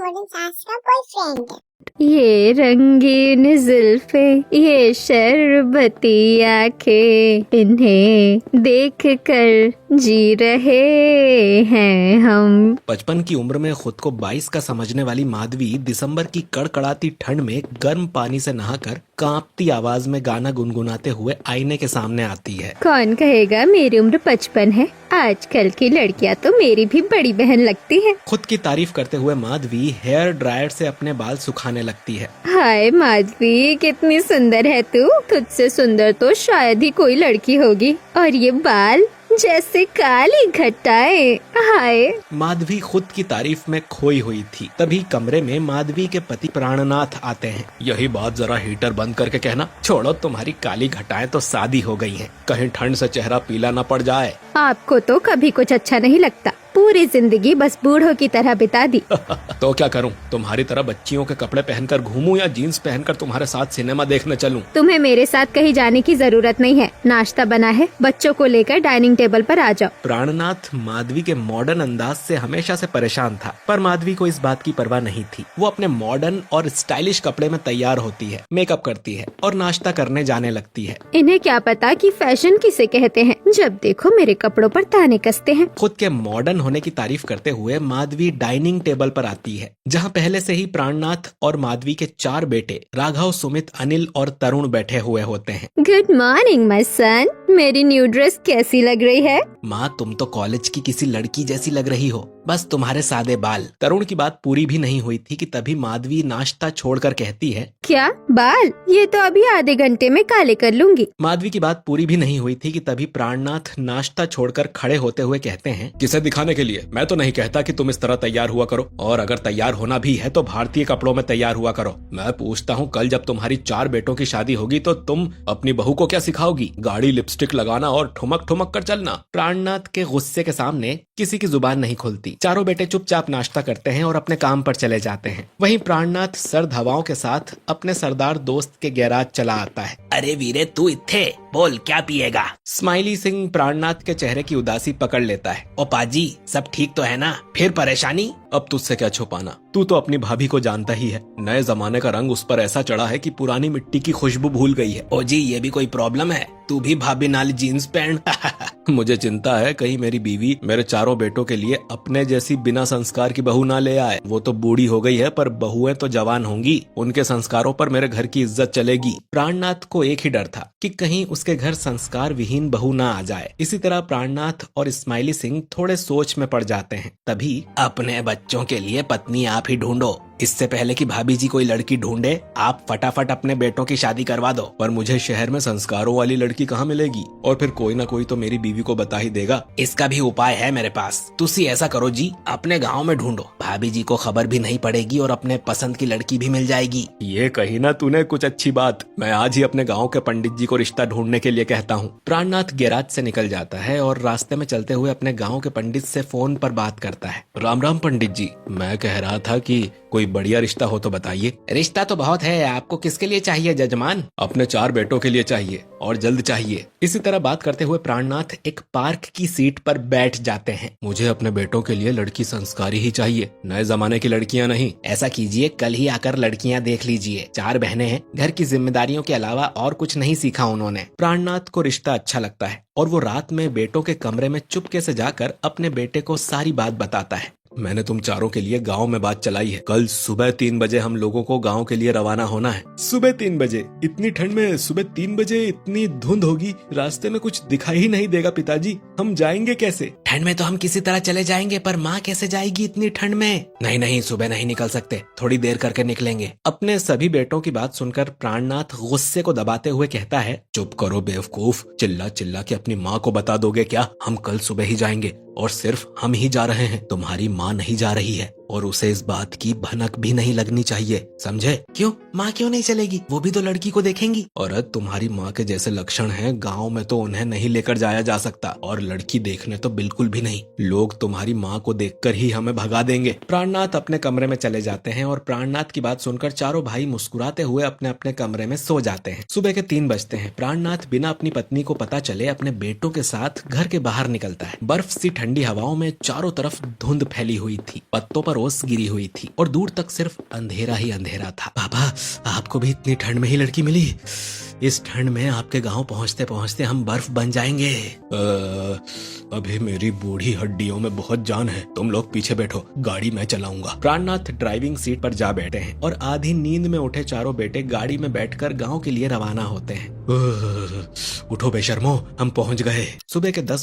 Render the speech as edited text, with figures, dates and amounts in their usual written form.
Important सास का boyfriend है। ये रंगीन जुल्फे, ये शरबती आंखें, इन्हें देख कर जी रहे हैं हम। बचपन की उम्र में खुद को 22 का समझने वाली माधवी दिसंबर की कड़कड़ाती ठंड में गर्म पानी से नहाकर कांपती आवाज में गाना गुनगुनाते हुए आईने के सामने आती है। कौन कहेगा मेरी उम्र 55 है? आजकल की लड़कियां तो मेरी भी बड़ी बहन लगती हैं। खुद की तारीफ करते हुए माधवी हेयर ड्रायर से अपने बाल सुखाने लगती है। हाय माधवी, कितनी सुंदर है तू। तुझसे सुंदर तो शायद ही कोई लड़की होगी। और ये बाल जैसे काली घटाए। हाय। माधवी खुद की तारीफ में खोई हुई थी। तभी कमरे में माधवी के पति प्राणनाथ आते हैं। यही बात जरा हीटर बंद करके कहना। छोड़ो, तुम्हारी काली घटाएं तो शादी हो गई हैं। कहीं ठंड से चेहरा पीला न पड़ जाए। आपको तो कभी कुछ अच्छा नहीं लगता। पूरी जिंदगी बस बूढ़ों की तरह बिता दी। तो क्या करूं? तुम्हारी तरह बच्चियों के कपड़े पहनकर घूमूं या जीन्स पहनकर तुम्हारे साथ सिनेमा देखने चलूं? तुम्हें मेरे साथ कहीं जाने की जरूरत नहीं है। नाश्ता बना है, बच्चों को लेकर डाइनिंग टेबल पर आ जाओ। प्राणनाथ माधवी के मॉडर्न अंदाज से हमेशा से परेशान था, पर माधवी को इस बात की परवाह नहीं थी। वो अपने मॉडर्न और स्टाइलिश कपड़े में तैयार होती है, मेकअप करती है और नाश्ता करने जाने लगती है। इन्हें क्या पता कि फैशन किसे कहते हैं। जब देखो मेरे कपड़ों पर ताने कसते हैं। खुद के मॉडर्न होने की तारीफ करते हुए माधवी डाइनिंग टेबल पर आती है, जहां पहले से ही प्राणनाथ और माधवी के 4 बेटे राघव, सुमित, अनिल और तरुण बैठे हुए होते हैं। Good morning my son. मेरी न्यू ड्रेस कैसी लग रही है? माँ, तुम तो कॉलेज की किसी लड़की जैसी लग रही हो, बस तुम्हारे सादे बाल। तरुण की बात पूरी भी नहीं हुई थी कि तभी माधवी नाश्ता छोड़कर कहती है, क्या बाल? ये तो अभी आधे घंटे में काले कर लूंगी। माधवी की बात पूरी भी नहीं हुई थी कि तभी प्राणनाथ नाश्ता छोड़कर खड़े होते हुए कहते हैं, किसे दिखाने के लिए? मैं तो नहीं कहता कि तुम इस तरह तैयार हुआ करो, और अगर तैयार होना भी है तो भारतीय कपड़ों में तैयार हुआ करो। मैं पूछता हूँ, कल जब तुम्हारी 4 बेटों की शादी होगी तो तुम अपनी बहू को क्या सिखाओगी? गाड़ी, लिपस्टिक लगाना और ठुमक ठुमक कर चलना। प्राणनाथ के गुस्से के सामने किसी की जुबान नहीं खुलती। चारों बेटे चुपचाप नाश्ता करते हैं और अपने काम पर चले जाते हैं। वहीं प्राणनाथ सर्द हवाओं के साथ अपने सरदार दोस्त के गैराज चला आता है। अरे वीरे, तू इत्थे बोल, क्या पिएगा? स्माइली सिंह प्राणनाथ के चेहरे की उदासी पकड़ लेता है। ओ पाजी, सब ठीक तो है ना? फिर परेशानी? अब तुझसे क्या छुपाना, तू तो अपनी भाभी को जानता ही है। नए जमाने का रंग उस पर ऐसा चढ़ा है कि पुरानी मिट्टी की खुशबू भूल गई है। ओ जी, ये भी कोई प्रॉब्लम है? तू भी भाभी नाल जीन्स पहन। मुझे चिंता है कहीं मेरी बीवी मेरे चारों बेटों के लिए अपने जैसी बिना संस्कार की बहू ना ले आए। वो तो बूढ़ी हो गई है, पर बहुएं तो जवान होंगी। उनके संस्कारों पर मेरे घर की इज्जत चलेगी। प्राणनाथ को एक ही डर था कि कहीं उसके घर संस्कार विहीन बहू ना आ जाए। इसी तरह प्राणनाथ और स्माइली सिंह थोड़े सोच में पड़ जाते हैं। तभी, अपने बच्चों के लिए पत्नी आप ही ढूंढो। इससे पहले कि भाभी जी कोई लड़की ढूंढे, आप फटाफट अपने बेटों की शादी करवा दो। पर मुझे शहर में संस्कारों वाली लड़की कहाँ मिलेगी? और फिर कोई ना कोई तो मेरी बीवी को बता ही देगा। इसका भी उपाय है मेरे पास। तुसी ऐसा करो जी, अपने गांव में ढूंढो। भाभी जी को खबर भी नहीं पड़ेगी और अपने पसंद की लड़की भी मिल जाएगी। ये कही ना तूने कुछ अच्छी बात। मैं आज ही अपने गाँव के पंडित जी को रिश्ता ढूंढने के लिए कहता हूँ। प्राणनाथ गैराज से निकल जाता है और रास्ते में चलते हुए अपने गाँव के पंडित से फोन पर बात करता है। राम राम पंडित जी, मैं कह रहा था कि कोई बढ़िया रिश्ता हो तो बताइए। रिश्ता तो बहुत है, आपको किसके लिए चाहिए जजमान? अपने 4 बेटों के लिए चाहिए, और जल्द चाहिए। इसी तरह बात करते हुए प्राणनाथ एक पार्क की सीट पर बैठ जाते हैं। मुझे अपने बेटों के लिए लड़की संस्कारी ही चाहिए, नए जमाने की लड़कियां नहीं। ऐसा कीजिए, कल ही आकर लड़कियां देख लीजिए। 4 बहनें हैं, घर की जिम्मेदारियों के अलावा और कुछ नहीं सीखा उन्होंने। प्राणनाथ को रिश्ता अच्छा लगता है और वो रात में बेटों के कमरे में चुपके से जाकर अपने बेटे को सारी बात बताता है। मैंने तुम चारों के लिए गांव में बात चलाई है। कल सुबह 3 बजे हम लोगों को गांव के लिए रवाना होना है। सुबह 3 बजे? इतनी ठंड में सुबह 3 बजे? इतनी धुंध होगी, रास्ते में कुछ दिखाई ही नहीं देगा पिताजी। हम जाएंगे कैसे? ठंड में तो हम किसी तरह चले जाएंगे, पर माँ कैसे जाएगी इतनी ठंड में? नहीं नहीं, सुबह नहीं निकल सकते, थोड़ी देर करके निकलेंगे। अपने सभी बेटों की बात सुनकर प्राणनाथ गुस्से को दबाते हुए कहता है, चुप करो बेवकूफ, चिल्ला चिल्ला के अपनी माँ को बता दोगे क्या? हम कल सुबह ही जाएंगे, और सिर्फ हम ही जा रहे हैं। तुम्हारी माँ नहीं जा रही है, और उसे इस बात की भनक भी नहीं लगनी चाहिए, समझे? क्यों? माँ क्यों नहीं चलेगी? वो भी तो लड़की को देखेंगी। और तुम्हारी माँ के जैसे लक्षण हैं, गांव में तो उन्हें नहीं लेकर जाया जा सकता, और लड़की देखने तो बिल्कुल भी नहीं। लोग तुम्हारी माँ को देखकर ही हमें भगा देंगे। प्राणनाथ अपने कमरे में चले जाते हैं और प्राणनाथ की बात सुनकर चारों भाई मुस्कुराते हुए अपने अपने कमरे में सो जाते हैं। सुबह के 3 बजते हैं। प्राणनाथ बिना अपनी पत्नी को पता चले अपने बेटों के साथ घर के बाहर निकलता है। बर्फ सी ठंडी हवाओं में चारों तरफ धुंध फैली हुई थी। पत्तों पर ओस गिरी हुई थी और दूर तक सिर्फ अंधेरा ही अंधेरा था। पापा, आपको भी इतनी ठंड में ही लड़की मिली? इस ठंड में आपके गांव पहुंचते पहुंचते हम बर्फ बन जाएंगे। अभी मेरी बूढ़ी हड्डियों में बहुत जान है, तुम लोग पीछे बैठो, गाड़ी मैं चलाऊंगा। प्राणनाथ ड्राइविंग सीट पर जा बैठे हैं और आधी नींद में उठे चारों बेटे गाड़ी में बैठकर गांव के लिए रवाना होते हैं। उठो बेशर्मो, हम पहुंच गए। सुबह के 10